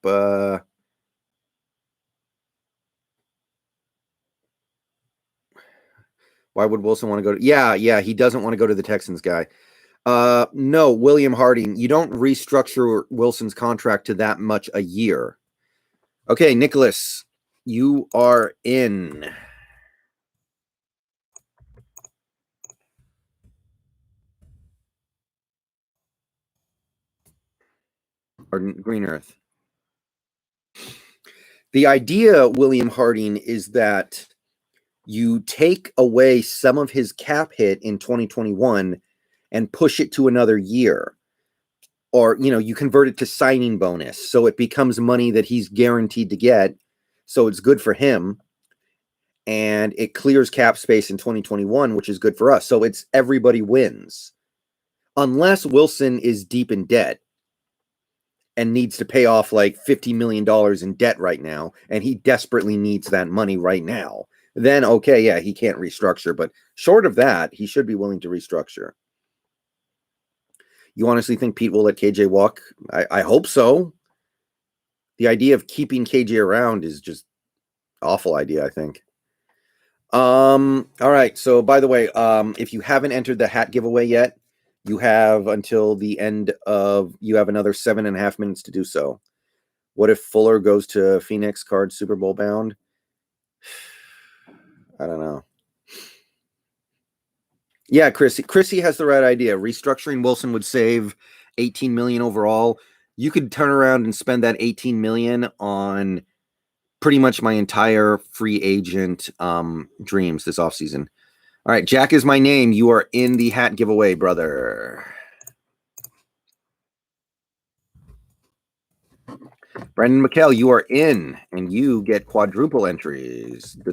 Why would Wilson want to go to? Yeah, he doesn't want to go to the Texans, guy. No, William Harding, you don't restructure Wilson's contract to that much a year. Okay, Nicholas, you are in. Or Green Earth. The idea, William Harding, is that you take away some of his cap hit in 2021 and push it to another year. Or, you convert it to signing bonus. So it becomes money that he's guaranteed to get. So it's good for him. And it clears cap space in 2021, which is good for us. So it's everybody wins. Unless Wilson is deep in debt and needs to pay off like $50 million in debt right now, and he desperately needs that money right now, then okay, yeah, he can't restructure. But short of that, he should be willing to restructure. You honestly think Pete will let KJ walk? I hope so. The idea of keeping KJ around is just awful idea, I think. All right. So by the way, if you haven't entered the hat giveaway yet, you have until the end of, you have another 7.5 minutes to do so. What if Fuller goes to Phoenix, card Super Bowl bound? I don't know. Yeah, Chrissy has the right idea. Restructuring Wilson would save 18 million overall. You could turn around and spend that 18 million on pretty much my entire free agent dreams this offseason. All right, Jack is my name. You are in the hat giveaway, brother. Brendan McKell, you are in, and you get quadruple entries. No,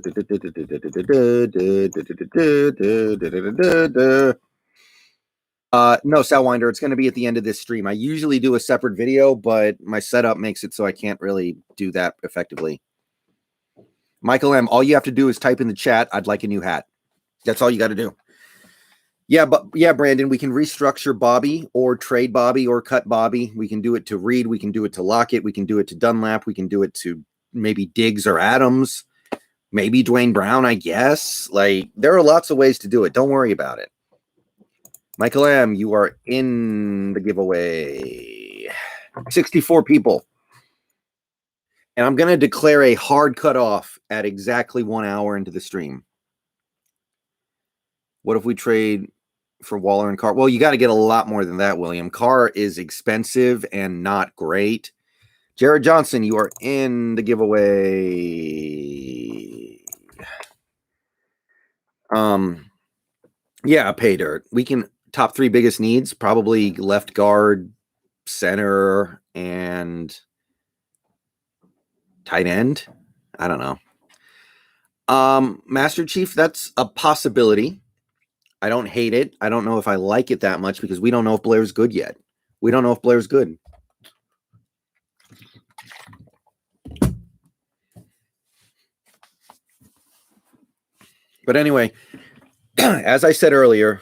Salwinder, it's going to be at the end of this stream. I usually do a separate video, but my setup makes it so I can't really do that effectively. Michael M., all you have to do is type in the chat, I'd like a new hat. That's all you got to do. Yeah, but yeah, Brandon, we can restructure Bobby or trade Bobby or cut Bobby. We can do it to Reed. We can do it to Lockett. We can do it to Dunlap. We can do it to maybe Diggs or Adams. Maybe Dwayne Brown, I guess. Like, there are lots of ways to do it. Don't worry about it. Michael M., you are in the giveaway. 64 people. And I'm going to declare a hard cutoff at exactly 1 hour into the stream. What if we trade for Waller and Carr? Well, you got to get a lot more than that, William. Carr is expensive and not great. Jared Johnson, you are in the giveaway. Yeah, pay dirt. We can top 3 biggest needs, probably left guard, center, and tight end. I don't know. Master Chief, that's a possibility. I don't hate it. I don't know if I like it that much because we don't know if Blair's good yet. We don't know if Blair's good. But anyway, As I said earlier,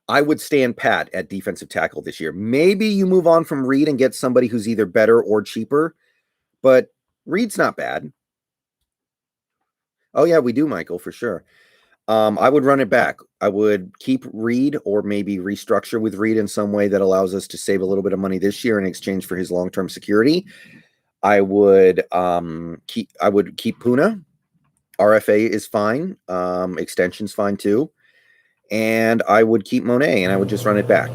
I would stand pat at defensive tackle this year. Maybe you move on from Reed and get somebody who's either better or cheaper, but Reed's not bad. Oh, yeah, we do, Michael, for sure. I would run it back. I would keep Reed or maybe restructure with Reed in some way that allows us to save a little bit of money this year in exchange for his long-term security. I would keep Puna. RFA is fine. Extension's fine too. And I would keep Monet and I would just run it back.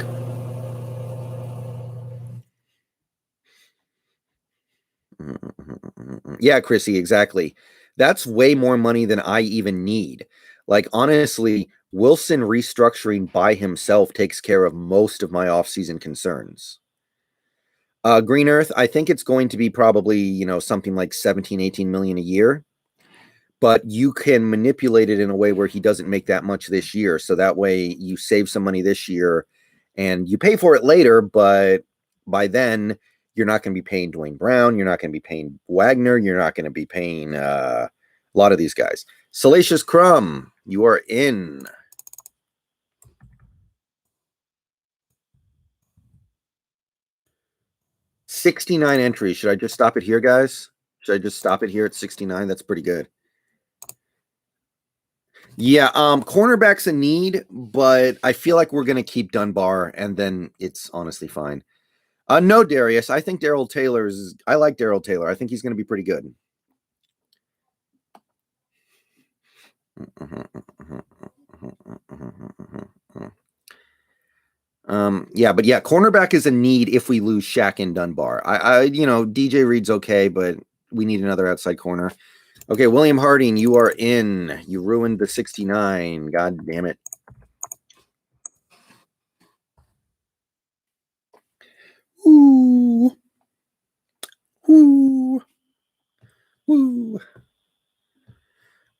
Yeah, Chrissy, exactly. That's way more money than I even need. Like, honestly, Wilson restructuring by himself takes care of most of my offseason concerns. Green Earth, I think it's going to be probably, something like 17, 18 million a year. But you can manipulate it in a way where he doesn't make that much this year. So that way you save some money this year and you pay for it later. But by then, you're not going to be paying Dwayne Brown. You're not going to be paying Wagner. You're not going to be paying a lot of these guys. Salacious Crumb, you are in. $69 entries. Should I just stop it here, guys? Should I just stop it here at 69? That's pretty good. Yeah, cornerback's a need, but I feel like we're going to keep Dunbar, and then it's honestly fine. No, Darius. I think Daryl Taylor's. I like Daryl Taylor. I think he's going to be pretty good. Yeah, but yeah, cornerback is a need if we lose Shaq and Dunbar. DJ Reed's okay, but we need another outside corner. Okay, William Harding, you are in. You ruined the 69. God damn it. Ooh. Ooh. Ooh.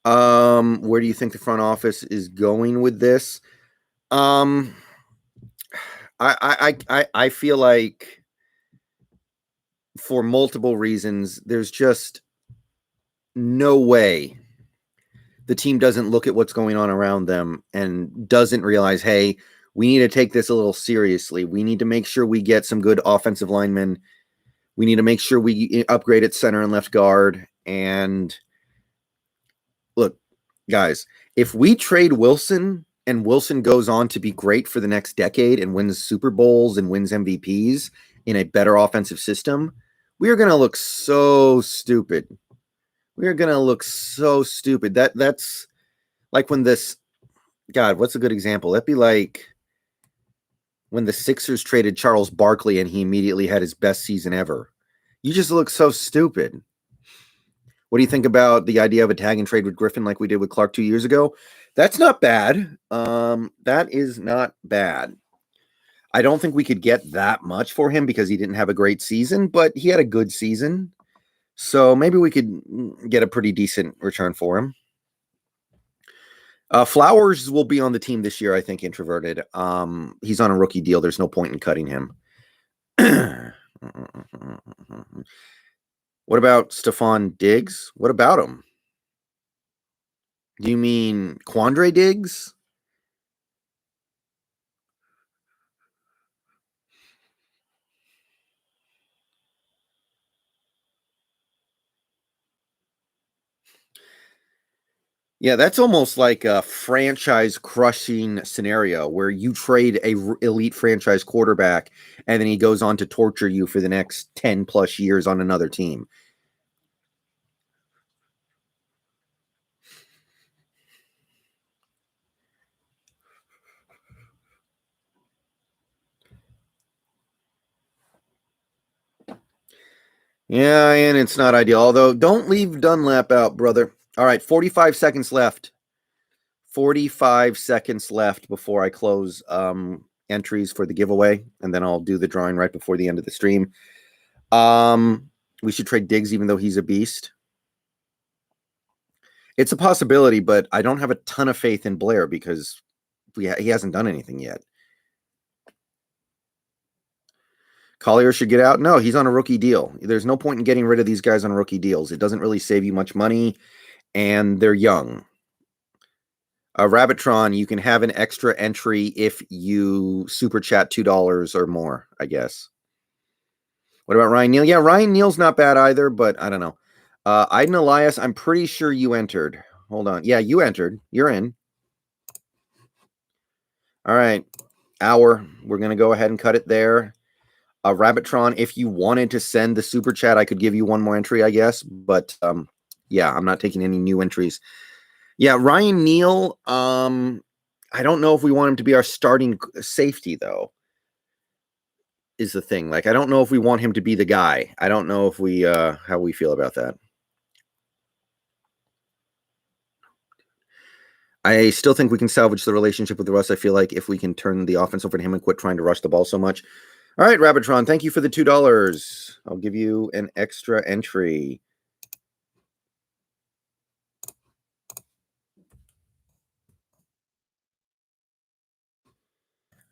Where do you think the front office is going with this? I feel like for multiple reasons, there's just no way the team doesn't look at what's going on around them and doesn't realize, hey, we need to take this a little seriously. We need to make sure we get some good offensive linemen. We need to make sure we upgrade at center and left guard. And look, guys, if we trade Wilson and Wilson goes on to be great for the next decade and wins Super Bowls and wins MVPs in a better offensive system, we are going to look so stupid. We are going to look so stupid. That's like when this, God, what's a good example? That'd be like when the Sixers traded Charles Barkley and he immediately had his best season ever. You just look so stupid. What do you think about the idea of a tag and trade with Griffin like we did with Clark 2 years ago? That's not bad. That is not bad. I don't think we could get that much for him because he didn't have a great season, but he had a good season. So maybe we could get a pretty decent return for him. Flowers will be on the team this year, I think, introverted. He's on a rookie deal. There's no point in cutting him. What about Stephon Diggs? What about him? Do you mean Quandre Diggs? Yeah, that's almost like a franchise crushing scenario where you trade a elite franchise quarterback and then he goes on to torture you for the next 10 plus years on another team. Yeah, and it's not ideal. Although, don't leave Dunlap out, brother. All right, 45 seconds left. 45 seconds left before I close entries for the giveaway, and then I'll do the drawing right before the end of the stream. We should trade Diggs, even though he's a beast. It's a possibility, but I don't have a ton of faith in Blair because he hasn't done anything yet. Collier should get out. No, he's on a rookie deal. There's no point in getting rid of these guys on rookie deals. It doesn't really save you much money, and they're young. Rabbitron, you can have an extra entry if you super chat $2 or more, I guess. What about Ryan Neal? Yeah, Ryan Neal's not bad either, but I don't know. Iden Elias, I'm pretty sure you entered. Hold on. Yeah, you entered. You're in. All right. Hour. We're going to go ahead and cut it there. Rabbitron, if you wanted to send the super chat, I could give you one more entry, I guess. But yeah, I'm not taking any new entries. Yeah, Ryan Neal, I don't know if we want him to be our starting safety, though, is the thing. Like, I don't know if we want him to be the guy. I don't know if we how we feel about that. I still think we can salvage the relationship with Russ. I feel like if we can turn the offense over to him and quit trying to rush the ball so much. All right, Rabbitron, thank you for the $2. I'll give you an extra entry.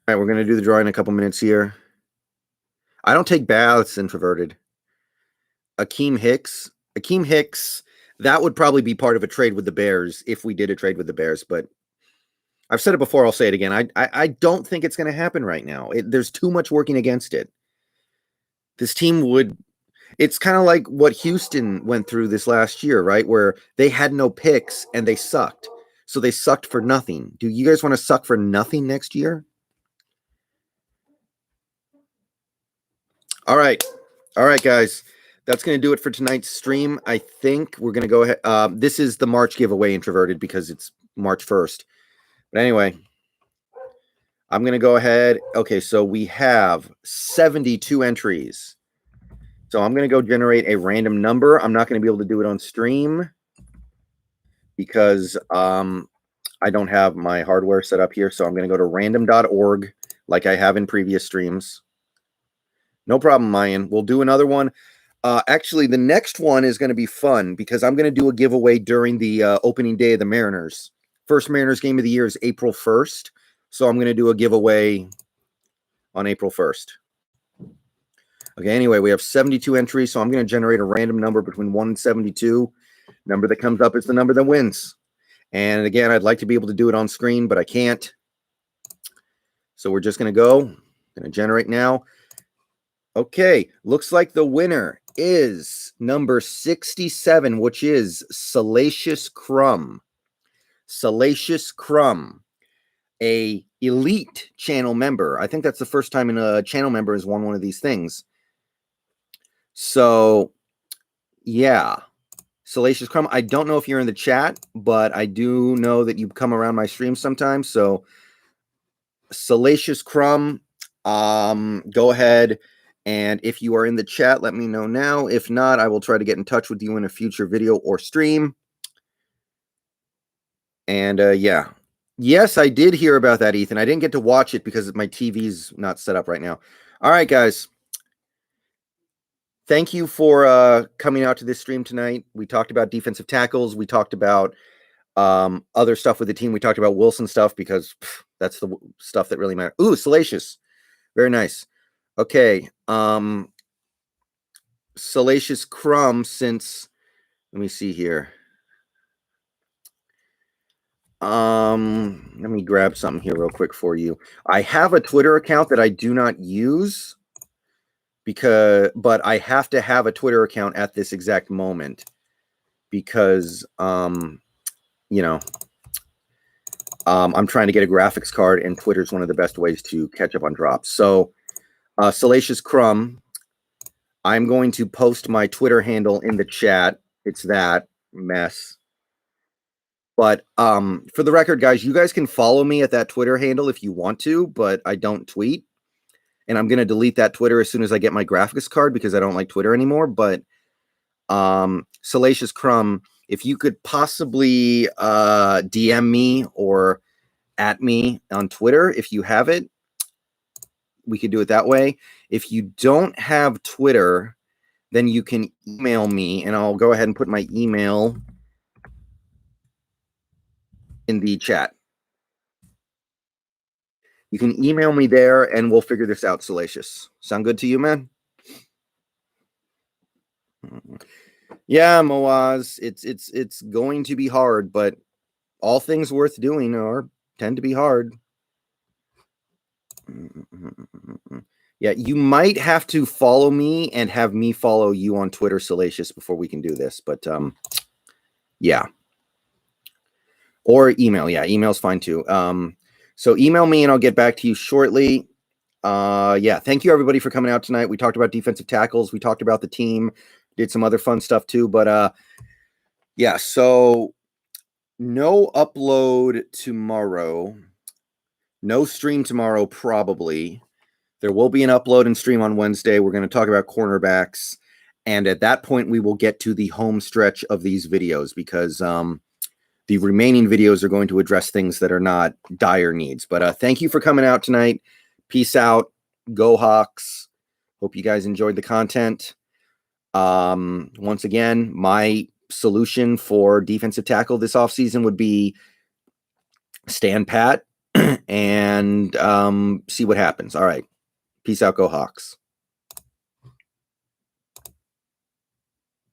All right, we're going to do the draw in a couple minutes here. I don't take baths, introverted. Akeem Hicks, that would probably be part of a trade with the Bears if we did a trade with the Bears, but I've said it before, I'll say it again. I don't think it's going to happen right now. There's too much working against it. This team would, it's kind of like what Houston went through this last year, right? Where they had no picks and they sucked. So they sucked for nothing. Do you guys want to suck for nothing next year? All right, guys. That's going to do it for tonight's stream. I think we're going to go ahead. This is the March giveaway, introverted, because it's March 1st. But anyway, I'm going to go ahead. Okay, so we have 72 entries. So I'm going to go generate a random number. I'm not going to be able to do it on stream because I don't have my hardware set up here. So I'm going to go to random.org like I have in previous streams. No problem, Mayan. We'll do another one. Actually, the next one is going to be fun because I'm going to do a giveaway during the opening day of the Mariners. First Mariners game of the year is April 1st. So I'm going to do a giveaway on April 1st. Okay, anyway, we have 72 entries. So I'm going to generate a random number between 1 and 72. Number that comes up is the number that wins. And again, I'd like to be able to do it on screen, but I can't. So we're just going to go. Going to generate now. Okay, looks like the winner is number 67, which is Salacious Crumb. Salacious Crumb, a elite channel member. I think that's the first time a channel member has won one of these things. So, yeah. Salacious Crumb, I don't know if you're in the chat, but I do know that you come around my stream sometimes. So, Salacious Crumb, go ahead. And if you are in the chat, let me know now. If not, I will try to get in touch with you in a future video or stream. And yeah. Yes, I did hear about that, Ethan. I didn't get to watch it because my TV's not set up right now. All right, guys. Thank you for coming out to this stream tonight. We talked about defensive tackles. We talked about other stuff with the team. We talked about Wilson stuff because that's the stuff that really matters. Ooh, Salacious. Very nice. Okay. Salacious Crumb, since let me see here. Let me grab something here real quick for you. I have a Twitter account that I do not use but I have to have a Twitter account at this exact moment because you know, I'm trying to get a graphics card and Twitter's one of the best ways to catch up on drops. So Salacious Crumb, I'm going to post my Twitter handle in the chat. It's that mess. But for the record, guys, you guys can follow me at that Twitter handle if you want to, but I don't tweet. And I'm going to delete that Twitter as soon as I get my graphics card because I don't like Twitter anymore. But Salacious Crumb, if you could possibly DM me or at me on Twitter, if you have it, we could do it that way. If you don't have Twitter, then you can email me, and I'll go ahead and put my email in the chat. You can email me there, and we'll figure this out, Salacious. Sound good to you, man? Yeah, Moaz, it's going to be hard, but all things worth doing tend to be hard. Yeah, you might have to follow me and have me follow you on Twitter, Salacious, before we can do this. But yeah. Or email. Yeah, email's fine too. So email me and I'll get back to you shortly. Yeah, thank you everybody for coming out tonight. We talked about defensive tackles. We talked about the team. Did some other fun stuff too. But yeah, so no upload tomorrow. No stream tomorrow, probably. There will be an upload and stream on Wednesday. We're going to talk about cornerbacks. And at that point, we will get to the home stretch of these videos because the remaining videos are going to address things that are not dire needs. But thank you for coming out tonight. Peace out. Go Hawks. Hope you guys enjoyed the content. Once again, my solution for defensive tackle this offseason would be stand pat and see what happens. All right. Peace out. Go Hawks.